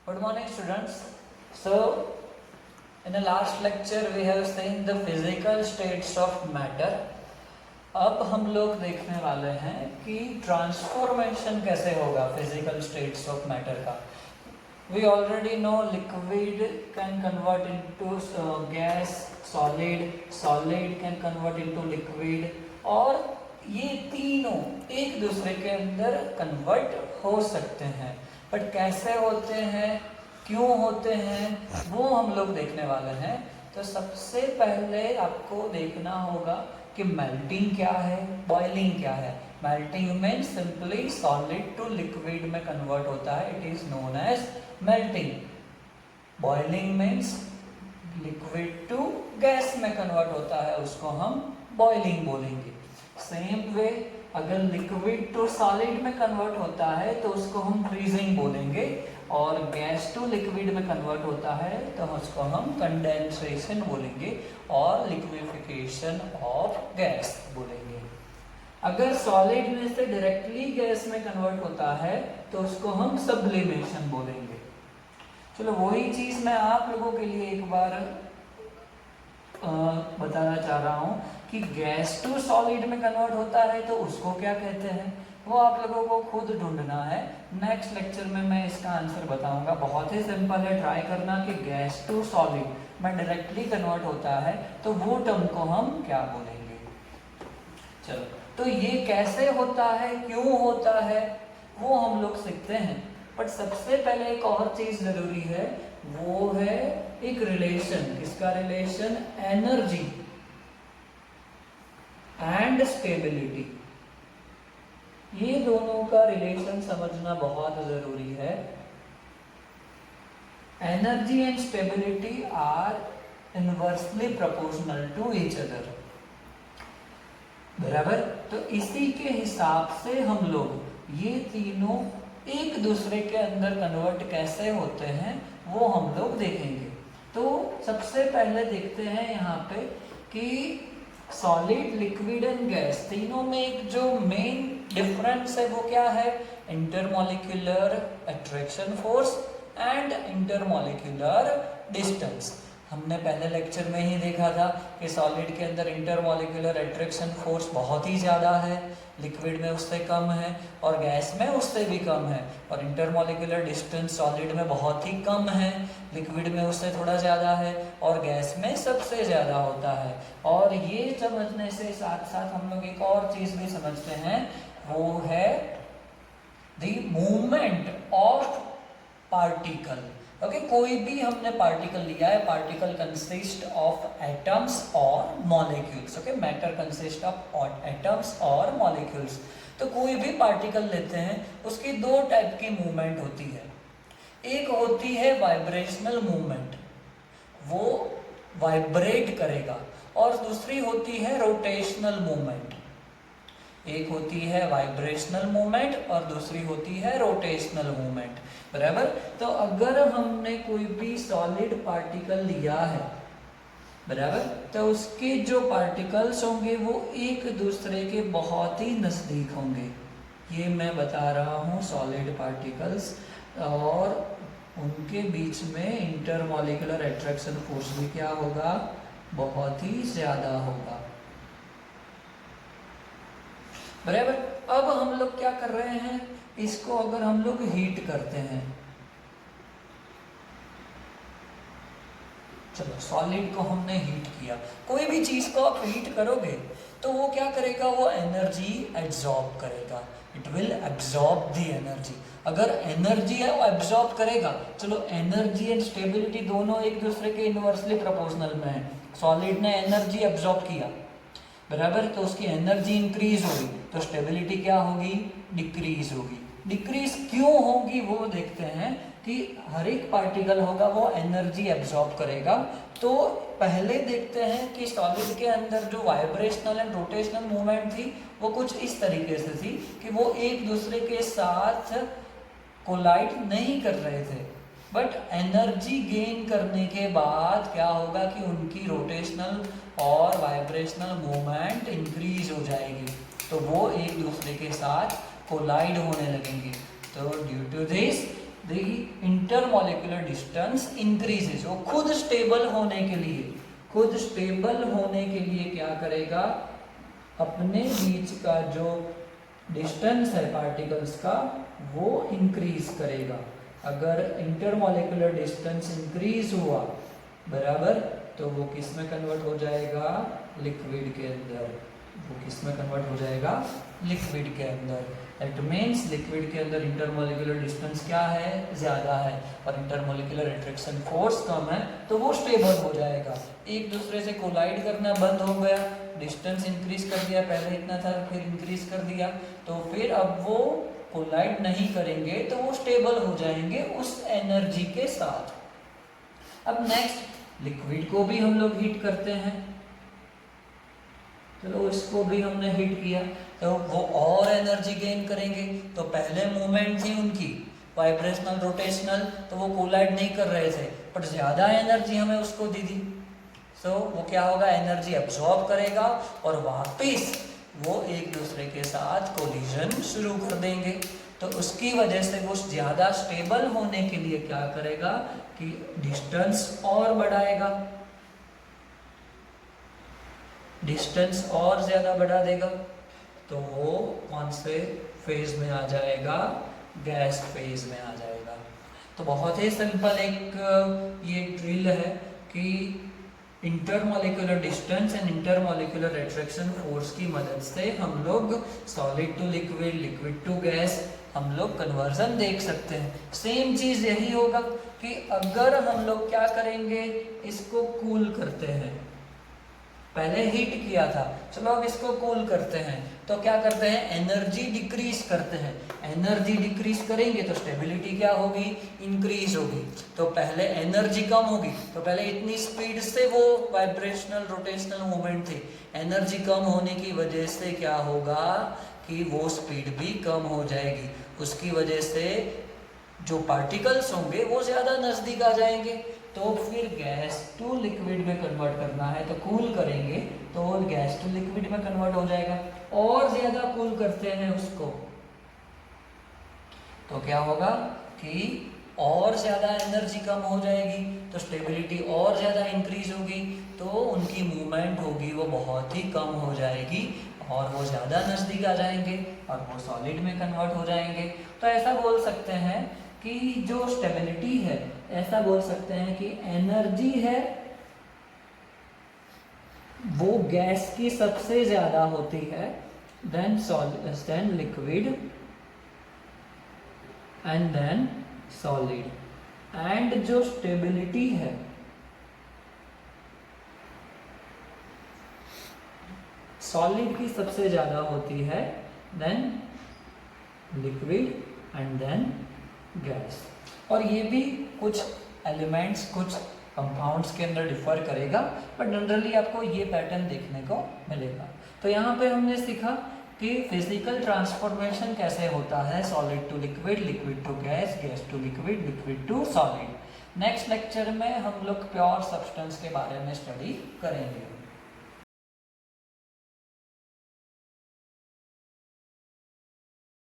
Good morning, students. So, in the last lecture we have seen the physical states of matter. अब हम लोग देखने वाले हैं कि ट्रांसफॉर्मेशन कैसे होगा फिजिकल स्टेट्स ऑफ मैटर का. We already know liquid can convert into gas, solid can convert into liquid, और ये तीनों एक दूसरे के अंदर कन्वर्ट हो सकते हैं. बट कैसे होते हैं, क्यों होते हैं, वो हम लोग देखने वाले हैं. तो सबसे पहले आपको देखना होगा कि मेल्टिंग क्या है, बॉइलिंग क्या है. Melting means simply solid to liquid में कन्वर्ट होता है, it is known as melting. Boiling means liquid to gas में कन्वर्ट होता है, उसको हम बॉइलिंग बोलेंगे. सेम वे अगर लिक्विड टू सॉलिड में कन्वर्ट होता है तो उसको हम फ्रीजिंग बोलेंगे, और गैस टू लिक्विड में कन्वर्ट होता है तो उसको हम कंडेंसेशन बोलेंगे और लिक्विफिकेशन ऑफ गैस बोलेंगे. अगर सॉलिड में से डायरेक्टली गैस में कन्वर्ट होता है तो उसको हम सब्लिमेशन बोलेंगे. चलो वही चीज मैं आप लोगों के लिए एक बार बताना चाह रहा हूँ कि गैस टू सॉलिड में कन्वर्ट होता है तो उसको क्या कहते हैं, वो आप लोगों को खुद ढूंढना है. नेक्स्ट लेक्चर में मैं इसका आंसर बताऊंगा. बहुत ही सिंपल है, ट्राई करना कि गैस टू सॉलिड में डायरेक्टली कन्वर्ट होता है तो वो टर्म को हम क्या बोलेंगे. चलो, तो ये कैसे होता है, क्यों होता है, वो हम लोग सीखते हैं. बट सबसे पहले एक और चीज जरूरी है, वो है एक रिलेशन. किसका रिलेशन? Energy and stability. ये दोनों का रिलेशन समझना बहुत जरूरी है. Energy and stability are inversely proportional to each other. बराबर. तो इसी के हिसाब से हम लोग ये तीनों एक दूसरे के अंदर कन्वर्ट कैसे होते हैं वो हम लोग देखेंगे. तो सबसे पहले देखते हैं यहाँ पे कि सॉलिड, लिक्विड एंड गैस तीनों में एक जो मेन डिफरेंस है वो क्या है? Intermolecular attraction force and intermolecular distance. हमने पहले लेक्चर में ही देखा था कि सॉलिड के अंदर इंटरमॉलिक्यूलर अट्रैक्शन फोर्स बहुत ही ज़्यादा है, लिक्विड में उससे कम है और गैस में उससे भी कम है. और इंटरमॉलिक्यूलर डिस्टेंस सॉलिड में बहुत ही कम है, लिक्विड में उससे थोड़ा ज़्यादा है और गैस में सबसे ज़्यादा होता है. और ये समझने से साथ साथ हम लोग एक और चीज़ भी समझते हैं, वो है the movement of particle. Okay, कोई भी हमने पार्टिकल लिया है, पार्टिकल कंसिस्ट ऑफ एटम्स और molecules. Okay, matter consist of atoms और मॉलिक्यूल्स. तो कोई भी पार्टिकल लेते हैं, उसकी दो टाइप की मूवमेंट होती है. एक होती है वाइब्रेशनल मूवमेंट, वो वाइब्रेट करेगा, और दूसरी होती है रोटेशनल मूवमेंट. एक होती है वाइब्रेशनल मूवमेंट और दूसरी होती है रोटेशनल मूवमेंट. बराबर. तो अगर हमने कोई भी सॉलिड पार्टिकल लिया है, बराबर, तो उसके जो पार्टिकल्स होंगे वो एक दूसरे के बहुत ही नज़दीक होंगे. ये मैं बता रहा हूँ सॉलिड पार्टिकल्स, और उनके बीच में इंटरमॉलिक्यूलर अट्रैक्शन फोर्स भी क्या होगा? बहुत ही ज़्यादा होगा. बराबर. अब हम लोग क्या कर रहे हैं, इसको अगर हम लोग हीट करते हैं, चलो सॉलिड को हमने हीट किया, कोई भी चीज को आप हीट करोगे तो वो क्या करेगा? वो एनर्जी एब्जॉर्ब करेगा. It will absorb the energy. अगर एनर्जी है वो एब्जॉर्ब करेगा. चलो, एनर्जी एंड स्टेबिलिटी दोनों एक दूसरे के इनवर्सली प्रोपोर्शनल में है. सॉलिड ने एनर्जी एब्जॉर्ब किया, बराबर, तो उसकी एनर्जी इंक्रीज होगी, तो स्टेबिलिटी क्या होगी? डिक्रीज होगी. डिक्रीज क्यों होगी वो देखते हैं कि हर एक पार्टिकल होगा वो एनर्जी एब्जॉर्ब करेगा. तो पहले देखते हैं कि सॉलिड के अंदर जो वाइब्रेशनल एंड रोटेशनल मूवमेंट थी वो कुछ इस तरीके से थी कि वो एक दूसरे के साथ कोलाइड नहीं कर रहे थे. बट एनर्जी गेन करने के बाद क्या होगा कि उनकी रोटेशनल और वाइब्रेशनल मूवमेंट इंक्रीज हो जाएगी, तो वो एक दूसरे के साथ कोलाइड होने लगेंगे. तो due to this the intermolecular distance increases. वो खुद स्टेबल होने के लिए क्या करेगा, अपने बीच का जो डिस्टेंस है पार्टिकल्स का वो इंक्रीज करेगा। अगर इंटरमॉलिक्यूलर डिस्टेंस इंक्रीज हुआ बराबर, तो वो किस में कन्वर्ट हो जाएगा, लिक्विड के अंदर। वो किस में कन्वर्ट हो जाएगा, लिक्विड के अंदर। इट मीन्स लिक्विड के अंदर इंटरमॉलिक्यूलर डिस्टेंस क्या है, ज़्यादा है, और इंटरमॉलिक्यूलर अट्रैक्शन फोर्स कम है, तो वो स्टेबल हो जाएगा। एक दूसरे से कोलाइड करना बंद हो गया, डिस्टेंस इंक्रीज कर दिया, पहले इतना था फिर इंक्रीज कर दिया, तो फिर अब वो कोलाइड नहीं करेंगे, तो वो स्टेबल हो जाएंगे उस एनर्जी के साथ। अब नेक्स्ट लिक्विड को भी हम लोग हीट करते हैं। चलो इसको भी हमने हीट किया, तो वो और एनर्जी गेन करेंगे। तो पहले मूवमेंट थी उनकी वाइब्रेशनल रोटेशनल, तो वो कोलाइड नहीं कर रहे थे, पर ज़्यादा एनर्जी हमें उसको दी थी। सो वो क्या होगा, एनर्जी एब्जॉर्ब करेगा और वापस वो एक दूसरे के साथ कोलिजन शुरू कर देंगे। तो उसकी वजह से वो ज़्यादा स्टेबल होने के लिए क्या करेगा कि डिस्टेंस और बढ़ाएगा, डिस्टेंस और ज़्यादा बढ़ा देगा, तो वो कौन से फेज में आ जाएगा, गैस फेज में आ जाएगा। तो बहुत ही सिंपल एक ये ड्रिल है कि intermolecular distance and intermolecular attraction force की मदद से हम लोग solid to liquid, liquid to gas हम लोग कन्वर्जन देख सकते हैं। सेम चीज़ यही होगा कि अगर हम लोग क्या करेंगे, इसको कूल करते हैं, पहले हीट किया था, चलो अब इसको कूल करते हैं, तो क्या करते हैं, एनर्जी डिक्रीज करते हैं। एनर्जी डिक्रीज करेंगे तो स्टेबिलिटी क्या होगी, इंक्रीज होगी। तो पहले एनर्जी कम होगी, तो पहले इतनी स्पीड से वो वाइब्रेशनल रोटेशनल मूवमेंट थी, एनर्जी कम होने की वजह से क्या होगा कि वो स्पीड भी कम हो जाएगी। उसकी वजह से जो पार्टिकल्स होंगे वो ज़्यादा नज़दीक आ जाएंगे। तो फिर गैस टू लिक्विड में कन्वर्ट करना है, तो कूल करेंगे तो गैस टू लिक्विड में कन्वर्ट हो जाएगा। और ज़्यादा कूल करते हैं उसको, तो क्या होगा कि और ज़्यादा एनर्जी कम हो जाएगी, तो स्टेबिलिटी और ज़्यादा इंक्रीज होगी, तो उनकी मूवमेंट होगी वो बहुत ही कम हो जाएगी और वो ज़्यादा नज़दीक आ जाएंगे और वो सॉलिड में कन्वर्ट हो जाएंगे। तो ऐसा बोल सकते हैं कि जो स्टेबिलिटी है, ऐसा बोल सकते हैं कि एनर्जी है वो गैस की सबसे ज़्यादा होती है then liquid and then solid, and जो स्टेबिलिटी है सॉलिड की सबसे ज़्यादा होती है then liquid and then gas. और ये भी कुछ एलिमेंट्स, कुछ कंपाउंड्स के अंदर डिफर करेगा, बट जनरली आपको ये पैटर्न देखने को मिलेगा। तो यहाँ पे हमने सीखा कि फिजिकल ट्रांसफॉर्मेशन कैसे होता है, solid to liquid, liquid to gas, gas to liquid, liquid to solid. Next lecture में हम लोग प्योर सब्सटेंस के बारे में स्टडी करेंगे।